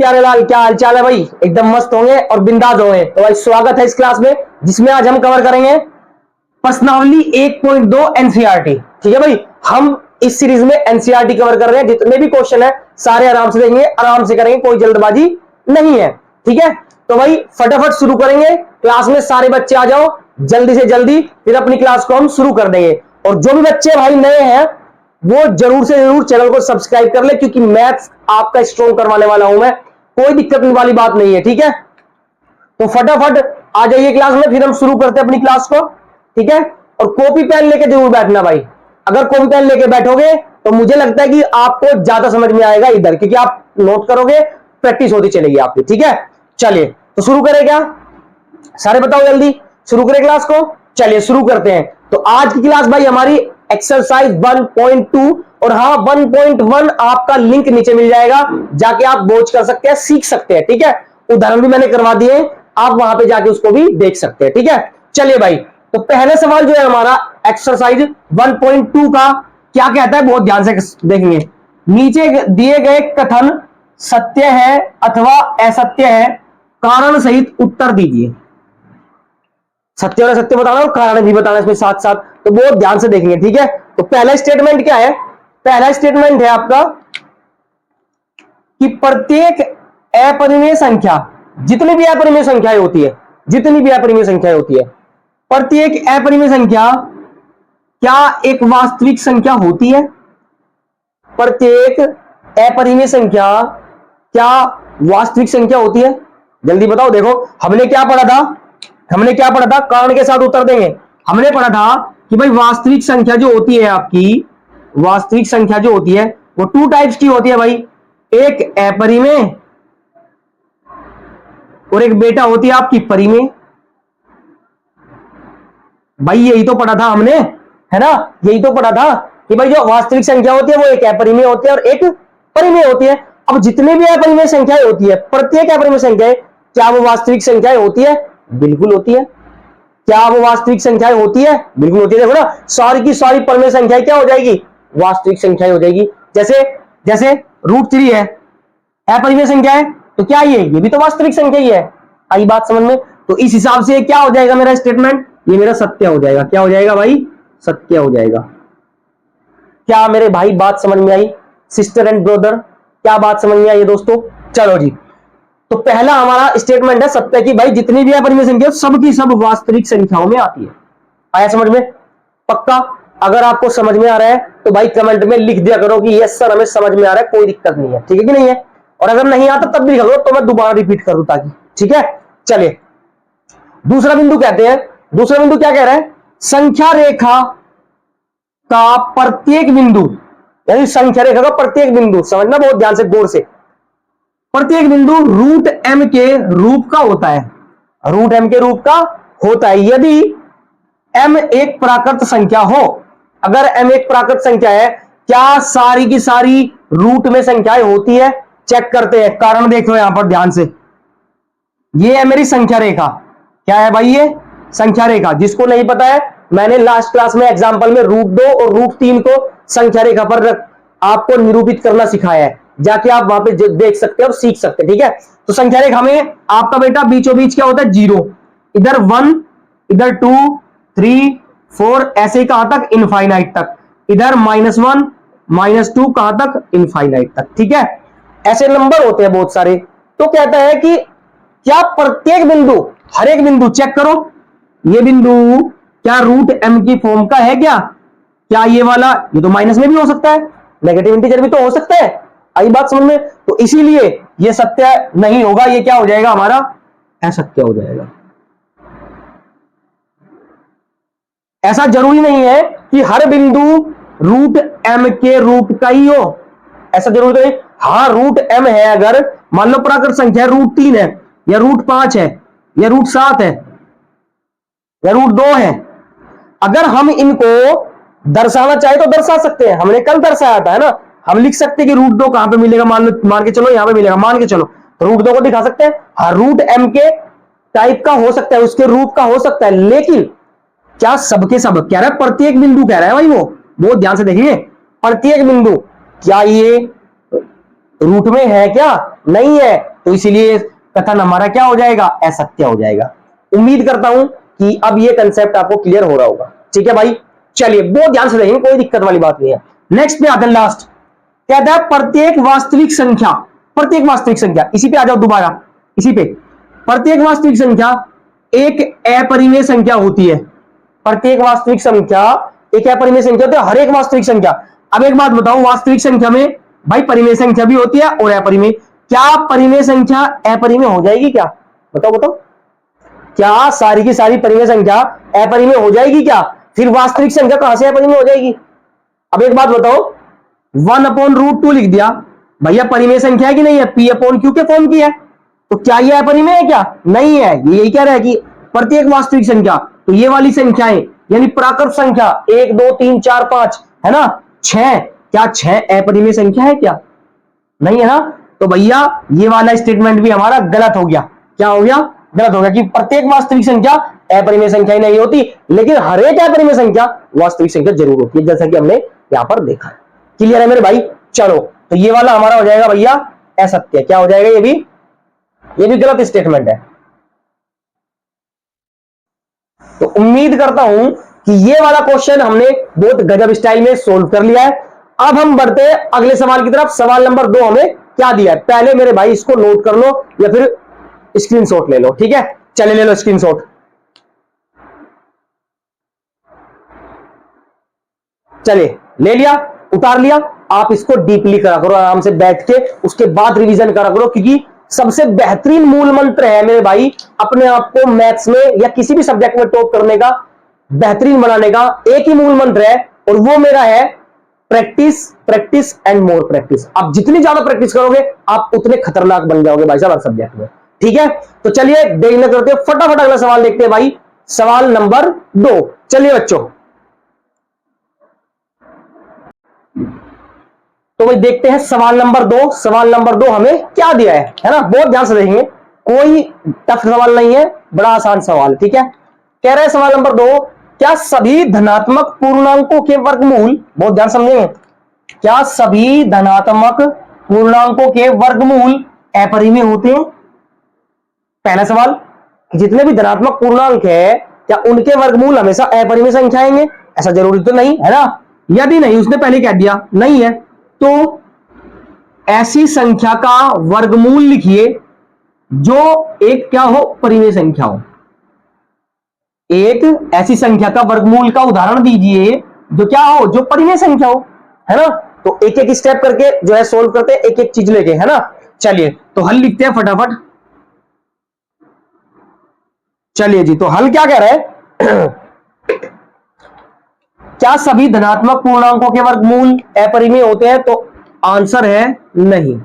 प्यारे लाल, क्या हालचाल है भाई? एकदम मस्त होंगे और बिंदास होंगे। तो भाई स्वागत है इस क्लास में, जिसमें आज हम कवर करेंगे प्रश्नावली 1.2 एनसीईआरटी। ठीक है भाई, हम इस सीरीज में एनसीईआरटी कवर कर रहे हैं। जितने भी क्वेश्चन है सारे आराम से देखेंगे, आराम से करेंगे, कोई जल्दबाजी नहीं है। ठीक है, तो भाई फटाफट शुरू करेंगे। क्लास में सारे बच्चे आ जाओ जल्दी से जल्दी, फिर अपनी क्लास को हम शुरू कर देंगे। और जो भी बच्चे भाई नए हैं वो जरूर से जरूर चैनल को सब्सक्राइब कर ले, क्योंकि मैथ्स आपका स्ट्रॉन्ग करवाने वाला हूं मैं, कोई दिक्कत वाली बात नहीं है। ठीक है, तो फटाफट आ जाइए क्लास में, फिर हम शुरू करते हैं अपनी क्लास को। ठीक है, और कॉपी पेन लेके जरूर बैठना भाई। अगर कॉपी पेन लेके बैठोगे तो मुझे लगता है कि आपको ज्यादा समझ में आएगा इधर, क्योंकि आप नोट करोगे, प्रैक्टिस होती चलेगी आपकी। ठीक है, चलिए तो शुरू करें क्या? सारे बताओ जल्दी, शुरू करें क्लास को। चलिए शुरू करते हैं। तो आज की क्लास भाई हमारी एक्सरसाइज 1.2, और हाँ 1.1 आपका लिंक नीचे मिल जाएगा, जाके आप वॉच कर सकते हैं, सीख सकते हैं। ठीक है, उदाहरण भी मैंने करवा दिए, आप वहां पे जाके उसको भी देख सकते हैं। ठीक है, चलिए भाई, तो पहला सवाल जो है हमारा एक्सरसाइज 1.2 का क्या कहता है, बहुत ध्यान से देखेंगे। नीचे दिए गए कथन सत्य है अथवा असत्य है, कारण सहित उत्तर दीजिए। सत्य और असत्य बताना और कारण भी बताना इसमें साथ साथ, तो बहुत ध्यान से देखेंगे। ठीक है, तो पहला स्टेटमेंट क्या है? पहला स्टेटमेंट है आपका कि प्रत्येक अपरिमेय संख्या, जितनी भी अपरिमेय संख्याएं होती है, जितनी भी अपरिमेय संख्याएं होती है, प्रत्येक अपरिमेय संख्या क्या एक वास्तविक संख्या होती है? प्रत्येक अपरिमेय संख्या क्या वास्तविक संख्या होती है? जल्दी बताओ। देखो हमने क्या पढ़ा था, हमने क्या पढ़ा था? कारण के साथ उत्तर देंगे। हमने पढ़ा था कि भाई वास्तविक संख्या जो होती है आपकी, वास्तविक संख्या जो होती है वो टू टाइप्स की होती है भाई। एक अपरिमेय और एक बेटा होती है आपकी परिमेय। भाई यही तो पढ़ा था हमने, है ना? यही तो पढ़ा था कि भाई जो वास्तविक संख्या होती है वो एक अपरिमेय होती है और एक परिमेय होती है। अब जितने भी अपरिमेय संख्याएं होती है, प्रत्येक अपरिमेय संख्या क्या वो वास्तविक संख्याएं होती है? बिल्कुल होती है। क्या वो वास्तविक संख्याएं होती है? बिल्कुल होती है। देखो ना, सारी की सारी परिमेय संख्याएं क्या हो जाएगी? वास्तविक संख्याएं हो जाएगी। जैसे जैसे √3 है, अपरिमेय संख्या है, तो क्या ये भी तो वास्तविक संख्या ही है। आई बात समझ में? तो इस हिसाब से क्या हो जाएगा मेरा स्टेटमेंट? ये मेरा सत्य हो जाएगा। क्या हो जाएगा भाई? सत्य हो जाएगा। क्या मेरे भाई बात समझ में आई? सिस्टर एंड ब्रदर, क्या बात समझ में आई दोस्तों? चलो जी, तो पहला हमारा स्टेटमेंट है सत्य की भाई जितनी भी अपरिमेय संख्या सब की सब वास्तविक संख्याओं में आती है। आया समझ में? पक्का? अगर आपको समझ में आ रहा है तो भाई कमेंट में लिख दिया करो कि यस सर हमें समझ में आ रहा है, कोई दिक्कत नहीं है। ठीक है कि नहीं है? और अगर नहीं आता तब भी लिख दो, तो मैं दोबारा रिपीट कर दूं ताकि। ठीक है, चलिए दूसरा बिंदु कहते हैं। दूसरा बिंदु क्या कह रहा है? संख्या रेखा का प्रत्येक बिंदु, यानी संख्या रेखा का प्रत्येक बिंदु, समझना बहुत ध्यान से गौर से, प्रत्येक बिंदु √m के रूप का होता है। √m के रूप का होता है यदि m एक प्राकृत संख्या हो। अगर m एक प्राकृत संख्या है, क्या सारी की सारी रूट में संख्याएं होती है? चेक करते हैं। कारण देखो यहां पर ध्यान से, ये है मेरी संख्या रेखा। क्या है भाई? ये संख्या रेखा। जिसको नहीं पता है, मैंने लास्ट क्लास में एग्जांपल में √2 और √3 को संख्या रेखा पर आपको निरूपित करना सिखाया है, जाके आप वहां पे देख सकते हैं और सीख सकते हैं। ठीक है, तो संख्या रेखा में आपका बेटा बीचों बीच क्या होता है? 0, इधर 1, इधर 2, 3, 4, ऐसे ही कहां तक? इनफाइनाइट तक। इधर -1, -2, कहां तक? इनफाइनाइट तक। ठीक है, ऐसे नंबर होते हैं बहुत सारे। तो कहता है कि क्या प्रत्येक बिंदु, हर एक बिंदु चेक करो, ये बिंदु क्या √m की फॉर्म का है? क्या ये वाला, ये तो माइनस में भी हो सकता है, नेगेटिव इंटीजर भी तो हो सकता है। आई बात समझ में? तो इसीलिए ये सत्य नहीं होगा, ये क्या हो जाएगा हमारा? असत्य हो जाएगा। ऐसा जरूरी नहीं है कि हर बिंदु √m के रूप का ही हो, ऐसा जरूरी नहीं। हाँ √m है, अगर मान लो प्राकृत संख्या √3 है या √5 है या √7 है या √2 है, अगर हम इनको दर्शाना चाहे तो दर्शा सकते हैं। हमने कल दर्शाया था, है ना? हम लिख सकते हैं कि √2 कहां पे मिलेगा, मान के चलो यहां पे मिलेगा, मान के चलो, तो √2 को दिखा सकते हैं। हाँ √m के टाइप का हो सकता है, उसके रूप का हो सकता है, लेकिन क्या सबके सब कह रहा है? प्रत्येक बिंदु कह रहा है भाई, वो बहुत ध्यान से देखिए, प्रत्येक बिंदु, क्या ये रूट में है क्या? नहीं है, तो इसीलिए कथन हमारा क्या हो जाएगा? असत्य हो जाएगा। उम्मीद करता हूं कि अब ये कंसेप्ट आपको क्लियर हो रहा होगा। ठीक है भाई, चलिए बहुत ध्यान से देखेंगे, कोई दिक्कत वाली बात नहीं है। नेक्स्ट पे आते हैं, लास्ट कहता है प्रत्येक वास्तविक संख्या, प्रत्येक वास्तविक संख्या, इसी पे आ जाओ दोबारा, इसी पे, प्रत्येक वास्तविक संख्या एक अपरिमेय संख्या होती है। प्रत्येक वास्तविक संख्या एक अपरिमेय संख्या होती है, हर एक वास्तविक संख्या। अब एक बात बताओ, वास्तविक संख्या में भाई परिमेय संख्या भी होती है और अपरिमेय, क्या परिमेय संख्या अपरिमेय हो जाएगी क्या? बताओ बताओ, क्या सारी की सारी परिमेय संख्या अपरिमेय हो जाएगी क्या? फिर वास्तविक संख्या कहां से अपरिमेय हो जाएगी? अब एक बात बताओ, 1/√2 लिख दिया, भैया परिमेय संख्या है कि नहीं है? P/Q के फॉर्म की है, तो क्या ये अपरिमेय है क्या? नहीं है। ये यही कह रहा है कि प्रत्येक वास्तविक संख्या, तो ये वाली संख्याएं यानी प्राकृत संख्या 1 2 3 4 5 है ना, 6, क्या 6 अपरिमेय संख्या है क्या? नहीं है ना। तो भैया ये वाला स्टेटमेंट भी हमारा गलत हो गया। क्या हो गया? गलत हो गया कि प्रत्येक वास्तविक संख्या अपरिमेय संख्या ही नहीं होती, लेकिन हर एक अपरिमेय संख्या वास्तविक संख्या जरूर होती है, जैसा कि हमने यहां पर देखा। क्लियर है मेरे भाई? चलो, तो ये वाला हमारा हो जाएगा भैया असत्य। क्या हो जाएगा? ये भी गलत स्टेटमेंट है। तो उम्मीद करता हूं कि ये वाला क्वेश्चन हमने बहुत गजब स्टाइल में सोल्व कर लिया है। अब हम बढ़ते हैं अगले सवाल की तरफ। सवाल नंबर 2 हमें क्या दिया है, पहले मेरे भाई इसको नोट कर लो या फिर स्क्रीनशॉट ले लो। ठीक है, चले ले लो स्क्रीनशॉट। चलिए ले लिया, उतार लिया। आप इसको डीपली करा करो आराम से बैठ के, उसके बाद रिवीजन करा करो, क्योंकि सबसे बेहतरीन मूल मंत्र है मेरे भाई अपने आप को मैथ्स में या किसी भी सब्जेक्ट में टॉप करने का, बेहतरीन बनाने का एक ही मूल मंत्र है, और वो मेरा है practice, practice and more practice. आप जितनी ज्यादा प्रैक्टिस करोगे आप उतने खतरनाक बन जाओगे भाई साहब हर सब्जेक्ट में। ठीक है, तो चलिए देर न करते फटाफट अगला सवाल देखते हैं भाई, सवाल नंबर 2। चलिए बच्चों, तो भाई देखते हैं सवाल नंबर 2। सवाल नंबर 2 हमें क्या दिया है ना, बहुत ध्यान से देखेंगे, कोई टफ सवाल नहीं है, बड़ा आसान सवाल। ठीक है, कह रहे हैं सवाल नंबर 2, क्या सभी धनात्मक पूर्णांकों के वर्गमूल, बहुत ध्यान समझेंगे, क्या सभी धनात्मक पूर्णांकों के वर्गमूल अपरिमेय होते हैं? पहला सवाल, जितने भी धनात्मक पूर्णांक है क्या उनके वर्गमूल हमेशा अपरिमेय संख्या आएंगे? ऐसा जरूरी तो नहीं है ना। यदि नहीं, उसने पहले कह दिया नहीं है, तो ऐसी संख्या का वर्गमूल लिखिए जो एक क्या हो, परिमेय संख्या हो। एक ऐसी संख्या का वर्गमूल का उदाहरण दीजिए जो क्या हो, जो परिमेय संख्या हो, है ना। तो एक एक स्टेप करके जो है सोल्व करते हैं, एक एक चीज लेके, है ना। चलिए तो हल लिखते हैं फटाफट। चलिए जी, तो हल क्या कह रहा है क्या सभी धनात्मक पूर्णांकों के वर्गमूल अपरिमेय होते हैं? तो आंसर है नहीं,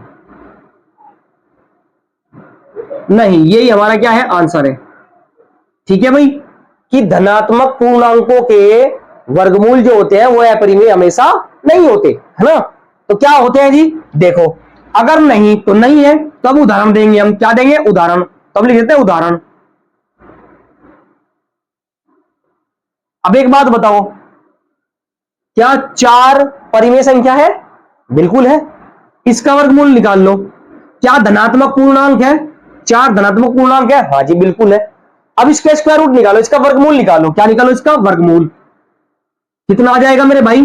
नहीं, यही हमारा क्या है, आंसर है। ठीक है भाई, कि धनात्मक पूर्णांकों के वर्गमूल जो होते हैं वो अपरिमेय हमेशा नहीं होते, है ना। तो क्या होते हैं जी, देखो, अगर नहीं तो नहीं है, तो अब उदाहरण देंगे हम। क्या देंगे? उदाहरण। तो हम लिख देते हैं उदाहरण। अब एक बात बताओ, क्या 4 परिमेय संख्या है? बिल्कुल है। इसका वर्गमूल निकाल लो। क्या धनात्मक पूर्णांक है? 4 धनात्मक पूर्णांक है? हाँ जी बिल्कुल है। अब इसका स्क्वायर रूट निकालो, इसका वर्गमूल निकालो। क्या निकालो? इसका वर्गमूल। कितना आ जाएगा मेरे भाई?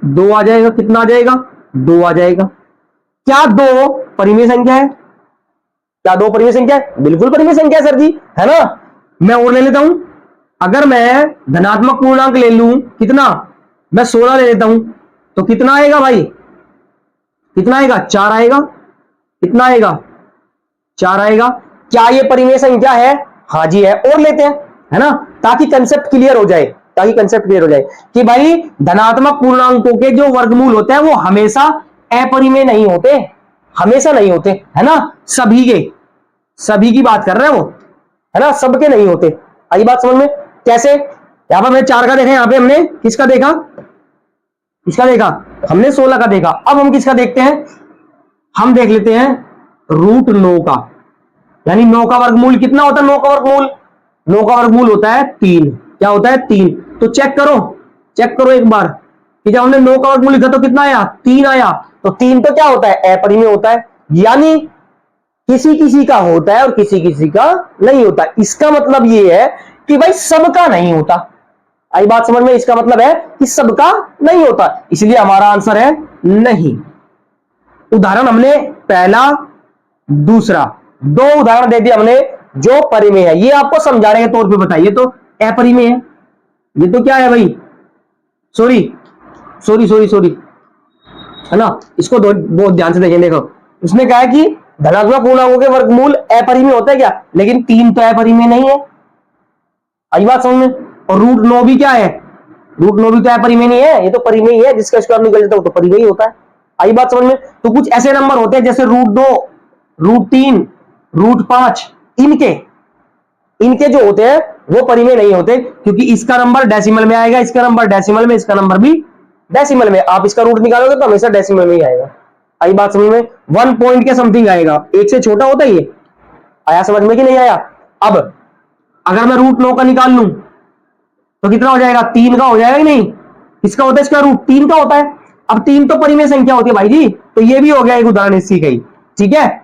2 आ जाएगा। कितना आ जाएगा? 2 आ जाएगा। क्या 2 परिमेय संख्या है? क्या 2 परिमेय संख्या है? बिल्कुल परिमेय संख्या है सर जी, है ना। मैं और ले लेता हूं, अगर मैं धनात्मक पूर्णांक ले लूं, कितना, मैं 16 ले लेता हूं, तो कितना आएगा भाई? कितना आएगा? 4 आएगा। कितना आएगा? 4 आएगा। क्या ये परिमेय संख्या है? हाँ जी है। और लेते हैं, है ना, ताकि कंसेप्ट क्लियर हो जाए, ताकि कंसेप्ट क्लियर हो जाए कि भाई धनात्मक पूर्णांकों के जो वर्गमूल होते हैं वो हमेशा अपरिमेय नहीं होते, हमेशा नहीं होते, है ना। सभी के, सभी की बात कर रहे हैं वो, है ना, सबके नहीं होते। आई बात समझ में? कैसे? यहां पर मैंने 4 का देखा, यहां पे हमने किसका देखा? किसका देखा? हमने 16 का देखा। अब हम किसका देखते हैं? हम देख लेते हैं √9 का, यानी 9 का वर्गमूल कितना होता है? 9 का वर्गमूल, 9 का वर्गमूल होता है 3। क्या होता है? 3। तो चेक करो, चेक करो एक बार कि जब हमने 9 का वर्गमूल लिखा तो कितना आया? 3 आया। तो 3 तो क्या होता है? अपरिमेय होता है। यानी किसी किसी का होता है और किसी किसी का नहीं होता। इसका मतलब ये है कि भाई सबका नहीं होता। आई बात समझ में? इसका मतलब है कि सबका नहीं होता, इसलिए हमारा आंसर है नहीं। उदाहरण हमने पहला दूसरा दो उदाहरण दे दिए हमने जो परिमेय है। ये आपको समझाने के तौर पे बताइए तो अपरिमेय है। ये तो क्या है भाई, सॉरी सॉरी सॉरी सॉरी, है ना। इसको बहुत ध्यान से देखें। देखो उसने कहा है कि धनात्मक पूर्णांकों के वर्गमूल अपरिमेय होता है क्या, लेकिन 3 तो अपरिमेय नहीं है। आई बात समझ में? और रूट 9 भी क्या है, रूट 9 भी तो अपरिमेय नहीं है, ये तो परिमेय ही है। जिसका स्क्वायर निकल जाता है वो तो परिमेय होता है। आई बात समझ में? तो कुछ ऐसे नंबर होते हैं जैसे रूट 2, रूट 3, रूट 5, इनके जो होते हैं वो परिमेय नहीं होते, क्योंकि इसका नंबर डेसिमल में आएगा, इसका नंबर डेसिमल में, इसका नंबर भी डेसिमल में। आप इसका रूट निकालोगे तो हमेशा डेसिमल में ही आएगा। आई बात समझ में? 1 पॉइंट के समथिंग आएगा, एक से छोटा होता है ये। आया समझ में कि नहीं आया? अब अगर मैं रूट 9 का निकाल लूं तो कितना हो जाएगा, 3 का हो जाएगा कि नहीं? किसका होता है इसका रूट? 3 का होता है। अब 3 तो परिमेय संख्या होती है भाई जी, तो ये भी हो गया एक उदाहरण इसी का ही। ठीक है,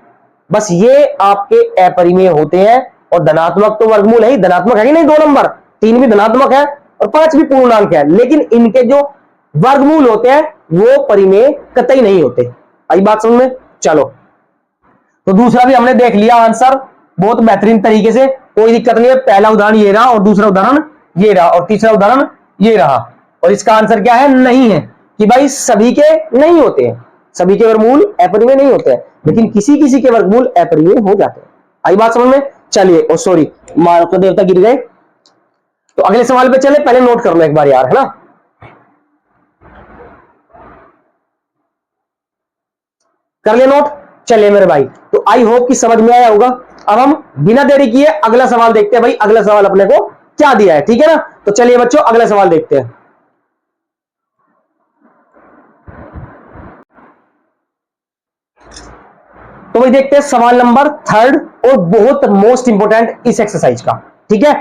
बस ये आपके अपरिमेय होते हैं। और धनात्मक तो वर्गमूल है ही, धनात्मक है कि नहीं? 2 नंबर, 3 भी धनात्मक है और 5 भी पूर्णांक है, लेकिन इनके जो वर्गमूल होते हैं वो परिमेय कतई नहीं होते। आई बात समझ में? चलो तो दूसरा भी हमने देख लिया आंसर बहुत बेहतरीन तरीके से, कोई दिक्कत नहीं है। पहला उदाहरण ये रहा और दूसरा उदाहरण ये रहा और तीसरा उदाहरण ये रहा। और इसका आंसर क्या है? नहीं है, कि भाई सभी के नहीं होते हैं, सभी के वर्गमूल अपरिमेय नहीं होते हैं, लेकिन किसी किसी के वर्गमूल अपरिमेय हो जाते हैं। आई बात समझ में? चलिए, ओ सॉरी मानव देवता गिर गए। तो अगले सवाल पे चले, पहले नोट कर लो एक बार यार, है ना। कर ले नोट। चलिए मेरे भाई, तो आई होप कि समझ में आया होगा। अब हम बिना देरी किए अगला सवाल देखते हैं। भाई अगला सवाल अपने को क्या दिया है, ठीक है ना। तो चलिए बच्चों अगला सवाल देखते हैं। तो भाई देखते हैं सवाल नंबर 3 और बहुत मोस्ट इंपोर्टेंट इस एक्सरसाइज का। ठीक है,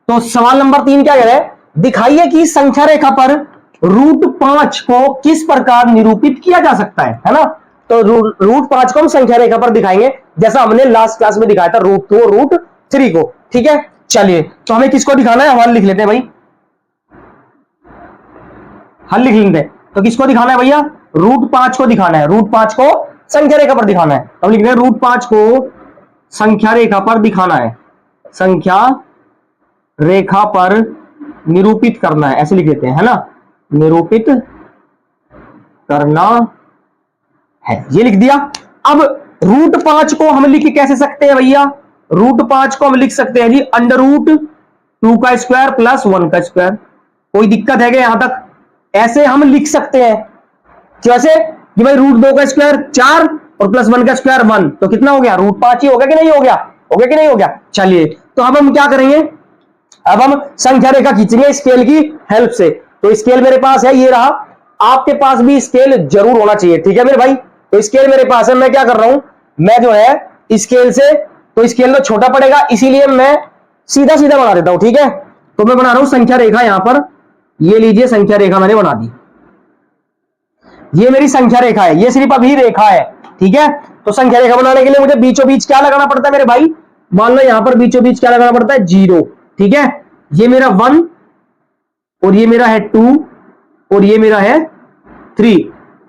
तो सवाल नंबर 3 क्या कह रहा है? दिखाइए कि संख्या रेखा पर रूट 5 को किस प्रकार निरूपित किया जा सकता है ना। तो रूट 5 को हम संख्या रेखा पर दिखाएंगे, जैसा हमने लास्ट क्लास में दिखाया था रूट 2 और रूट 3 को। ठीक है, चलिए तो हमें किसको दिखाना है, हल लिख लेते हैं भाई, हल लिख लेते हैं। तो किसको दिखाना है भैया? रूट 5 को दिखाना है, रूट 5 को संख्या रेखा पर दिखाना है। तो लिख रहे हैं रूट 5 को संख्या रेखा पर दिखाना है, संख्या रेखा पर निरूपित करना है, ऐसे लिख देते हैं, है ना। निरूपित करना है, ये लिख दिया। अब रूट 5 को हम लिख कैसे सकते हैं भैया? रूट 5 को हम लिख सकते हैं जी अंडर रूट 2 का स्क्वायर प्लस 1 का स्क्वायर। कोई दिक्कत है क्या यहां तक? ऐसे हम लिख सकते हैं। कैसे कि भाई रूट 2 का स्क्वायर 4 और प्लस 1 का स्क्वायर 1, तो कितना हो गया? रूट 5 ही हो गया कि नहीं हो गया? हो गया कि नहीं हो गया? चलिए तो अब हम क्या करेंगे, अब हम संख्या रेखा खींचेंगे स्केल की हेल्प से। तो स्केल मेरे पास है, ये रहा। आपके पास भी स्केल जरूर होना चाहिए, ठीक है मेरे भाई। तो स्केल मेरे पास है, मैं क्या कर रहा हूं, मैं जो है स्केल से, तो स्केल तो छोटा पड़ेगा इसीलिए मैं सीधा सीधा बना देता हूं। ठीक है, तो मैं बना रहा हूं संख्या रेखा यहां पर, ये लीजिए संख्या रेखा मैंने बना दी। ये मेरी संख्या रेखा है, ये सिर्फ अभी रेखा है। ठीक है, तो संख्या रेखा बनाने के लिए मुझे बीचों बीच क्या लगाना पड़ता है मेरे भाई? मान लो यहां पर बीचों बीच क्या लगाना पड़ता है? 0। ठीक है, ये मेरा 1 और ये मेरा है 2 और ये मेरा है 3।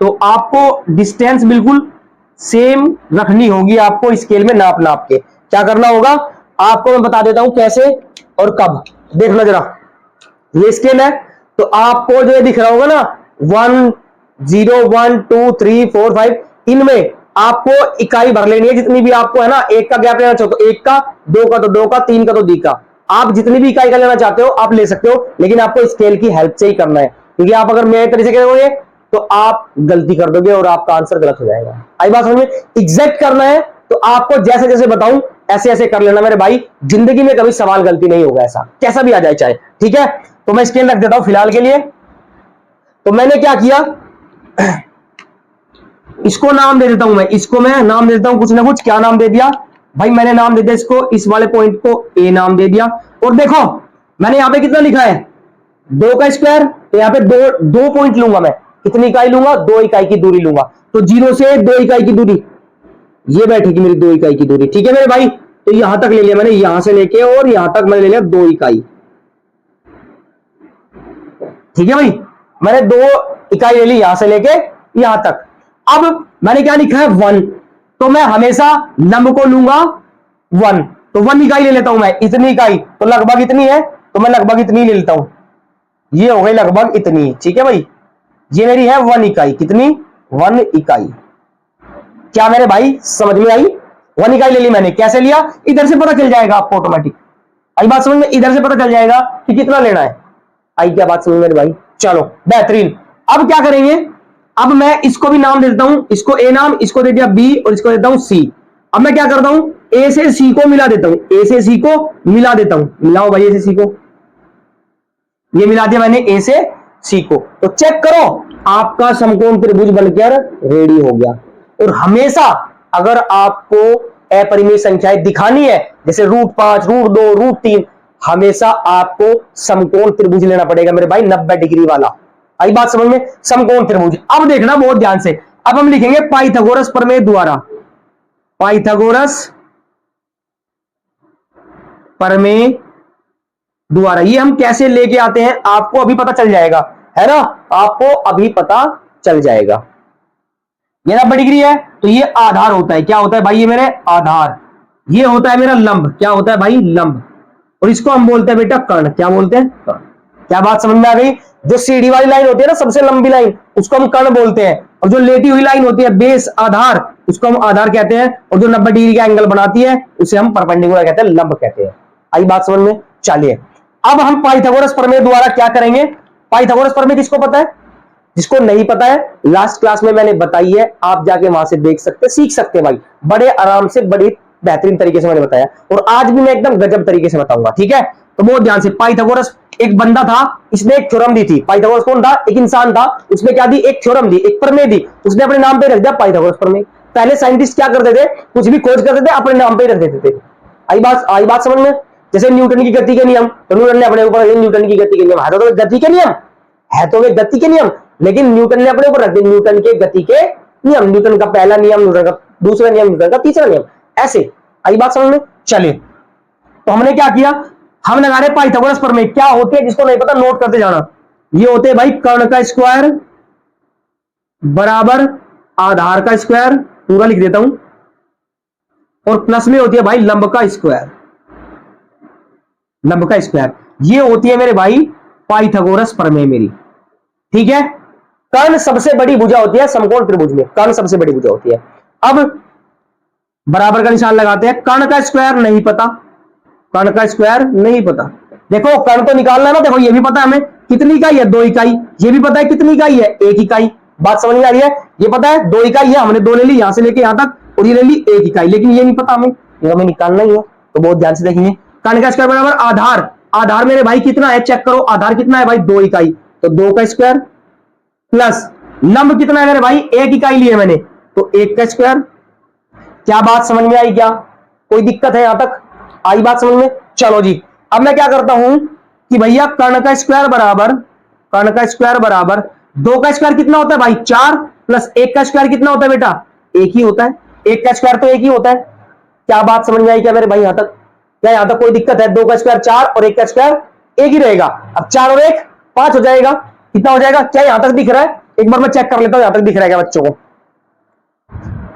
तो आपको डिस्टेंस बिल्कुल सेम रखनी होगी, आपको स्केल में नाप नाप के क्या करना होगा, आपको मैं बता देता हूं कैसे और कब। देखना जरा, ये स्केल है, तो आपको जो दिख रहा होगा ना 1 0 1 2 3 4 5, इनमें आपको इकाई भर लेनी है जितनी भी आपको, है ना। 1 का गैप लेना चाहते हो 1 का, 2 का तो 2 का, 3 का तो 3 का, आप जितनी भी इकाई का लेना चाहते हो आप ले सकते हो, लेकिन आपको स्केल की हेल्प से ही करना है, क्योंकि आप अगर मेरे तरीके से करोगे तो आप गलती कर दोगे और आपका आंसर गलत हो जाएगा। आई बात समझ में? एग्जैक्ट करना है तो आपको जैसे जैसे बताऊं ऐसे ऐसे कर लेना मेरे भाई, जिंदगी में कभी सवाल गलती नहीं होगा, ऐसा कैसा भी आ जाए चाहे। ठीक है, तो मैं स्केल रख देता हूं फिलहाल के लिए। तो मैंने क्या किया, इसको नाम दे देता हूं इसको मैं नाम दे देता हूं कुछ ना कुछ। क्या नाम दे दिया भाई? मैंने नाम दे दिया इसको, इस वाले पॉइंट को ए नाम दे दिया। और देखो मैंने यहां पे कितना लिखा है, 2 का स्क्वायर, तो यहां पे दो पॉइंट लूंगा मैं, कितनी इकाई लूंगा? 2 इकाई की दूरी लूंगा। तो 0 से 2 इकाई की दूरी, ये बैठेगी मेरी 2 इकाई की दूरी। ठीक है मेरे भाई, तो यहां तक ले लिया मैंने, यहां से लेके और यहां तक मैंने ले लिया 2 इकाई। ठीक है भाई, मैंने 2 इकाई ले ली यहां से लेके यहां तक। अब मैंने क्या लिखा है 1, तो मैं हमेशा लंब को लूंगा 1, तो 1 इकाई ले लेता हूं मैं, इतनी इकाई तो लगभग इतनी है, तो मैं लगभग इतनी ले लेता हूं, ये हो गई लगभग इतनी। ठीक है भाई, ये मेरी है 1 इकाई, कितनी 1 इकाई। क्या मेरे भाई समझ में आई? 1 इकाई ले ली मैंने, कैसे लिया? इधर से पता चल जाएगा आपको ऑटोमेटिक। आई बात समझ में? इधर से पता चल जाएगा कि कितना लेना है। आई क्या बात समझ में मेरे भाई? चलो बेहतरीन। अब क्या करेंगे, अब मैं इसको भी नाम दे देता हूं, इसको ए नाम, इसको दे दिया बी और इसको देता हूं सी। अब मैं क्या करता हूं, ए से सी को मिला देता हूं, ए से सी को मिला देता हूं, मिलाओ भाई ए से सी को, ये मिला दिया मैंने ए से सी को। तो चेक करो, आपका समकोण त्रिभुज बनकर रेडी हो गया। और हमेशा अगर आपको अपरिमेय संख्याएं दिखानी है, जैसे √5, √2, √3, हमेशा आपको समकोण त्रिभुज लेना पड़ेगा मेरे भाई, 90 डिग्री वाला। आई बात समझ में? समकोण त्रिभुज। अब देखना बहुत ध्यान से, अब हम लिखेंगे पाइथागोरस प्रमेय द्वारा, पाइथागोरस प्रमेय द्वारा। ये हम कैसे लेके आते हैं आपको अभी पता चल जाएगा, है ना? आपको अभी पता चल जाएगा। ये 90 डिग्री है, तो ये आधार होता है, क्या होता है भाई? ये मेरे आधार, ये होता है मेरा लंब, क्या होता है भाई? लंब। और इसको हम बोलते हैं बेटा कर्ण, क्या बोलते हैं? कर्ण। क्या बात समझ में आ गई? जो सीढ़ी वाली लाइन होती है ना, सबसे लंबी लाइन, उसको हम कर्ण बोलते हैं। और जो लेटी हुई लाइन होती है, बेस आधार, उसको हम आधार कहते हैं। और जो 90 डिग्री का एंगल बनाती है, उसे हम परपेंडिकुलर कहते हैं, लंब कहते हैं। आई बात समझ में? चलिए अब हम पाइथागोरस प्रमेय द्वारा क्या करेंगे। पाइथागोरस प्रमेय किसको पता है? जिसको नहीं पता है, लास्ट क्लास में मैंने बताई है, आप जाके वहां से देख सकते, सीख सकते भाई, बड़े आराम से, बड़ी बेहतरीन तरीके से मैंने बताया। और आज भी मैं एकदम गजब तरीके से बताऊंगा। ठीक है, तो बहुत ध्यान से। पाइथागोरस एक बंदा था, इसने एक थ्योरम दी थी। पाइथागोरस कौन था? एक इंसान था, उसने क्या दी? एक थ्योरम दी, एक प्रमेय दी, उसने अपने नाम पे रख दिया पाइथागोरस प्रमेय। पहले साइंटिस्ट क्या करते थे, कुछ भी खोज करते थे, अपने नाम पे रख देते थे। आई बात समझ में? जैसे न्यूटन की गति के नियम, तो न्यूटन ने अपने ऊपर न्यूटन की गति के नियम, है तो गति के नियम, है तो वे गति के नियम, लेकिन न्यूटन ने अपने ऊपर रख दिया न्यूटन के गति के नियम। न्यूटन का पहला नियम, न्यूटन का दूसरा नियम, न्यूटन का तीसरा नियम, ऐसे। आई बात समझ में? चलिए, तो हमने क्या किया, हम लगा रहे पाइथागोरस प्रमेय। क्या होते हैं, जिसको नहीं पता नोट करते जाना। ये होते हैं भाई कर्ण का स्क्वायर बराबर आधार का स्क्वायर, पूरा लिख देता हूं, और प्लस में होती है भाई लंब का स्क्वायर, लंब का स्क्वायर। ये होती है मेरे भाई पाइथागोरस प्रमेय मेरी। ठीक है, कर्ण सबसे बड़ी भुजा होती है समकोण त्रिभुज में, कर्ण सबसे बड़ी भुजा होती है। अब बराबर का निशान लगाते हैं। कर्ण का स्क्वायर नहीं पता, कर्ण का स्क्वायर नहीं पता। देखो कर्ण तो निकालना है ना, देखो ये भी पता है हमें कितनी इकाई है, 2 इकाई। ये भी पता है कितनी इकाई है, 1 इकाई। बात समझ में आ रही है? ये पता है 2 इकाई है, हमने 2 ले ली, यहां से लेके यहां तक, और ये ले ली 1 इकाई। लेकिन ये नहीं पता हमें, ये हमें निकालना ही है, तो बहुत ध्यान से देखेंगे। कर्ण का स्क्वायर बराबर आधार, आधार मेरे भाई कितना है, चेक करो, आधार कितना है भाई, 2 इकाई, तो 2 का स्क्वायर प्लस लंब कितना है मेरे भाई, 1 इकाई लिए मैंने, तो 1 का स्क्वायर। क्या बात समझ में आई? क्या कोई दिक्कत है यहां तक? आई बात समझ में? चलो जी, अब मैं क्या करता हूं कि भैया कर्ण का स्क्वायर बराबर, कर्ण का स्क्वायर बराबर 2 का स्क्वायर कितना होता है भाई, 4, प्लस 1 का स्क्वायर कितना होता है बेटा, 1 ही होता है। 1 का स्क्वायर तो 1 ही होता है। क्या बात समझ में आई क्या मेरे भाई यहां तक? क्या यहां तक कोई दिक्कत है? 2 का स्क्वायर 4 और 1 का स्क्वायर 1 ही रहेगा। अब 4 और 1 5 हो जाएगा। कितना हो जाएगा? क्या यहां तक दिख रहा है? एक बार मैं चेक कर लेता हूं, यहां तक दिख रहा है क्या बच्चों को?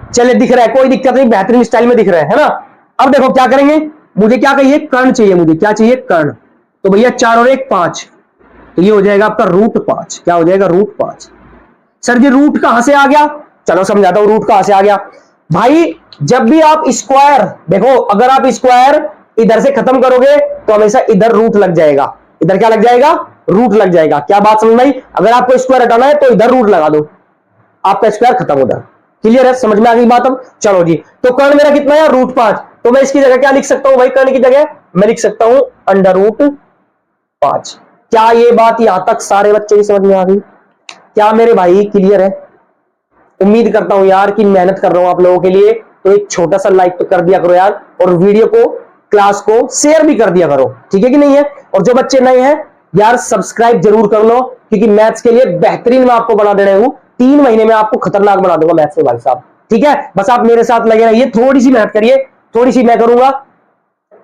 चलिए दिख रहा है, कोई दिक्कत नहीं, बेहतरीन स्टाइल में दिख रहा है ना? अब देखो क्या करेंगे, मुझे क्या कहिए, कर्ण चाहिए मुझे, क्या चाहिए, कर्ण। तो भैया 4 और 1 5, तो ये हो जाएगा आपका √5। क्या हो जाएगा? √5। सर जी रूट कहां से आ गया? चलो समझाता हूं रूट कहां से आ गया। भाई जब भी आप स्क्वायर, देखो अगर आप स्क्वायर इधर से खत्म करोगे तो हमेशा इधर रूट लग जाएगा। इधर क्या लग जाएगा? रूट लग जाएगा। क्या बात समझ में आई? अगर आपको स्क्वायर हटाना है तो इधर रूट लगा दो, आपका स्क्वायर खत्म उधर। क्लियर है? समझ में आ गई बात? अब चलो जी, तो कर्ण मेरा कितना है? √5। तो मैं इसकी जगह क्या लिख सकता हूं भाई? कर्ण की जगह मैं लिख सकता हूं √5। क्या ये बात यहां तक सारे बच्चे की समझ में आ गई? क्या मेरे भाई क्लियर है? उम्मीद करता हूं यार कि मेहनत कर रहा हूं आप लोगों के लिए, तो एक छोटा सा लाइक तो कर दिया करो यार, और वीडियो को, क्लास को शेयर भी कर दिया करो, ठीक है कि नहीं है? और जो बच्चे नए हैं यार सब्सक्राइब जरूर कर लो, क्योंकि मैथ्स के लिए बेहतरीन मैं आपको बना दे रहा हूं। 3 महीने में आपको खतरनाक बना दूंगा मैथ्स में भाई साहब, ठीक है, बस आप मेरे साथ लगे रहिए, थोड़ी सी मेहनत करिए, थोड़ी सी मैं करूंगा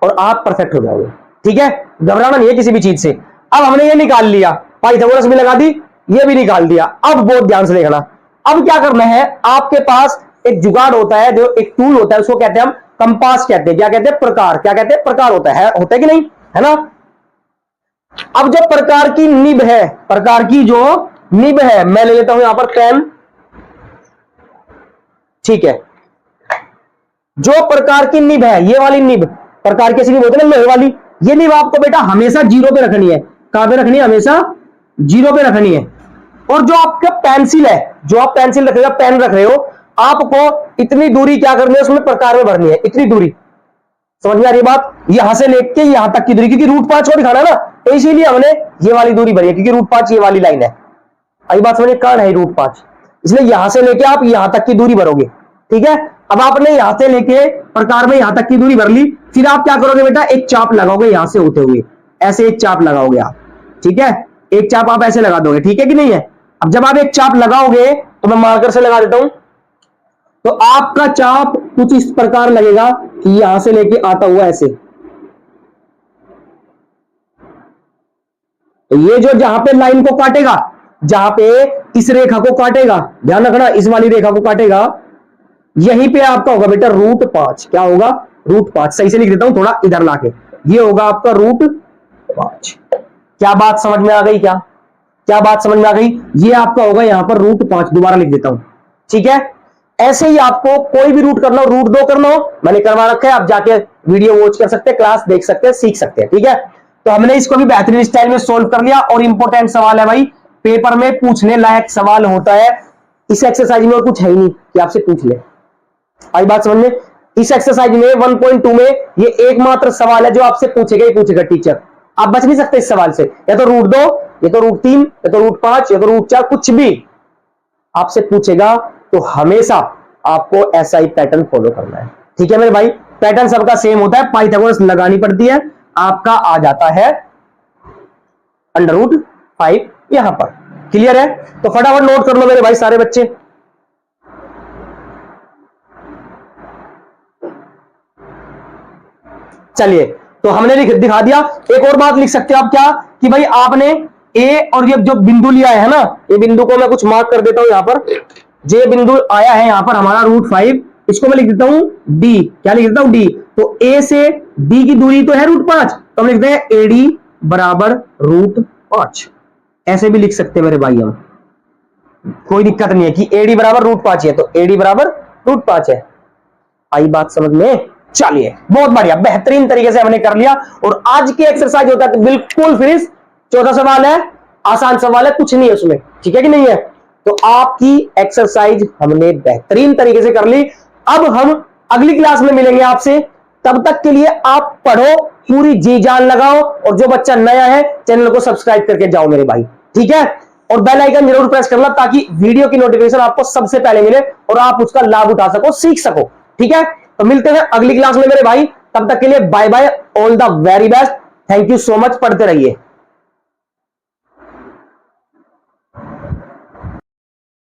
और आप परफेक्ट हो जाओगे। ठीक है, घबराना नहीं है किसी भी चीज से। अब हमने ये निकाल लिया, पाइथागोरस भी लगा दी, ये भी निकाल दिया। अब बहुत ध्यान से देखना, अब क्या करना है, आपके पास एक जुगाड़ होता है, जो एक टूल होता है, उसको कहते हैं हम कंपास कहते हैं। क्या कहते हैं? प्रकार। क्या कहते हैं? प्रकार होता है कि नहीं, है ना। अब जो प्रकार की निब है, प्रकार की जो निब है, मैं ले लेता हूं यहां पर पेन। ठीक है, जो प्रकार की निब है, ये वाली निब, प्रकार की निब होती है ना लोहे वाली, ये निब आपको बेटा हमेशा 0 पे रखनी है। कहां पे रखनी है? हमेशा 0 पे रखनी है। और जो आपका पेंसिल है, जो आप पेंसिल रखेगा, पेन रख रहे हो, आपको इतनी दूरी क्या करनी है, उसमें प्रकार में भरनी है, इतनी दूरी। समझ में आ रही बात? यहां से लेके यहां तक की दूरी, क्योंकि रूट 5 को दिखाना है ना, तो इसीलिए हमने ये वाली दूरी भरी है, क्योंकि रूट 5 ये वाली लाइन है। आई बात समझिए, कर्ण है रूट 5, इसलिए यहां से लेके आप यहां तक की दूरी भरोगे। ठीक है, अब आपने यहां से लेके प्रकार में यहां तक की दूरी भर ली, फिर आप क्या करोगे बेटा, एक चाप लगाओगे यहां से होते हुए, ऐसे एक चाप लगाओगे आप। ठीक है, एक चाप आप ऐसे लगा दोगे, ठीक है कि नहीं है। अब जब आप एक चाप लगाओगे, तो मैं मार्कर से लगा देता हूं, तो आपका चाप कुछ इस प्रकार लगेगा कि यहां से लेके आता हुआ ऐसे, तो ये जो जहां पे लाइन को काटेगा, जहां पे इस रेखा को काटेगा, ध्यान रखना, इस वाली रेखा को काटेगा, यहीं पे आपका होगा बेटा रूट 5। क्या होगा? रूट 5। सही से लिख देता हूं थोड़ा इधर लाके, ये होगा आपका रूट 5। क्या बात समझ में आ गई? क्या बात समझ में आ गई? ये आपका होगा यहां पर रूट 5। दोबारा लिख देता हूं, ठीक है। ऐसे ही आपको कोई भी रूट करना हो, रूट 2 करना हो, मैंने करवा रखा है, आप जाके वीडियो वॉच कर सकते हैं, क्लास देख सकते हैं, सीख सकते हैं। ठीक है, तो हमने इसको भी बेहतरीन स्टाइल में सोल्व कर लिया। और इंपॉर्टेंट सवाल है भाई, पेपर में पूछने लायक सवाल होता है इस एक्सरसाइज में, और कुछ है ही नहीं कि आपसे पूछ ले। आई बात समझ में? इस एक्सरसाइज में 1.2 में ये एकमात्र सवाल है जो आपसे पूछेगा ही पूछेगा टीचर। आप बच नहीं सकते इस सवाल से, या तो रूट 2, या तो रूट 3, या तो रूट 5, या तो रूट 4, कुछ भी आपसे पूछेगा, तो हमेशा आपको ऐसा ही पैटर्न फॉलो करना है। ठीक है मेरे भाई, पैटर्न सबका सेम होता है, पाइथागोरस लगानी पड़ती है, आपका आ जाता है √5 यहां पर। क्लियर है? तो फटाफट नोट कर लो मेरे भाई सारे बच्चे। चलिए, तो हमने दिखा दिया। एक और बात लिख सकते हो आप, क्या कि भाई आपने ए और ये जो बिंदु लिया है ना, ये बिंदु को मैं कुछ मार्क कर देता हूं यहां पर, जो बिंदु आया है यहां पर हमारा √5, इसको मैं लिख देता हूं डी। क्या लिख देता हूं? डी। तो ए से डी की दूरी तो है √5, तो हम लिखते हैं एडी बराबर √5। ऐसे भी लिख सकते हैं मेरे भाई हम, कोई दिक्कत नहीं है कि एडी बराबर √5 है, तो एडी बराबर √5 है। आई बात समझ में? चलिए, बहुत बढ़िया, बेहतरीन तरीके से हमने कर लिया। और आज की एक्सरसाइज होता है बिल्कुल फिनिश। 14 सवाल है, आसान सवाल है, कुछ नहीं है उसमें, ठीक है कि नहीं है। तो आपकी एक्सरसाइज हमने बेहतरीन तरीके से कर ली। अब हम अगली क्लास में मिलेंगे आपसे, तब तक के लिए आप पढ़ो, पूरी जी जान लगाओ, और जो बच्चा नया है चैनल को सब्सक्राइब करके जाओ मेरे भाई, ठीक है। और बेल आइकन जरूर प्रेस करना, ताकि वीडियो की नोटिफिकेशन आपको सबसे पहले मिले और आप उसका लाभ उठा सको, सीख सको, ठीक है। तो मिलते हैं अगली क्लास में मेरे भाई, तब तक के लिए bye bye, all the very best, thank you so much, पढ़ते रहिए।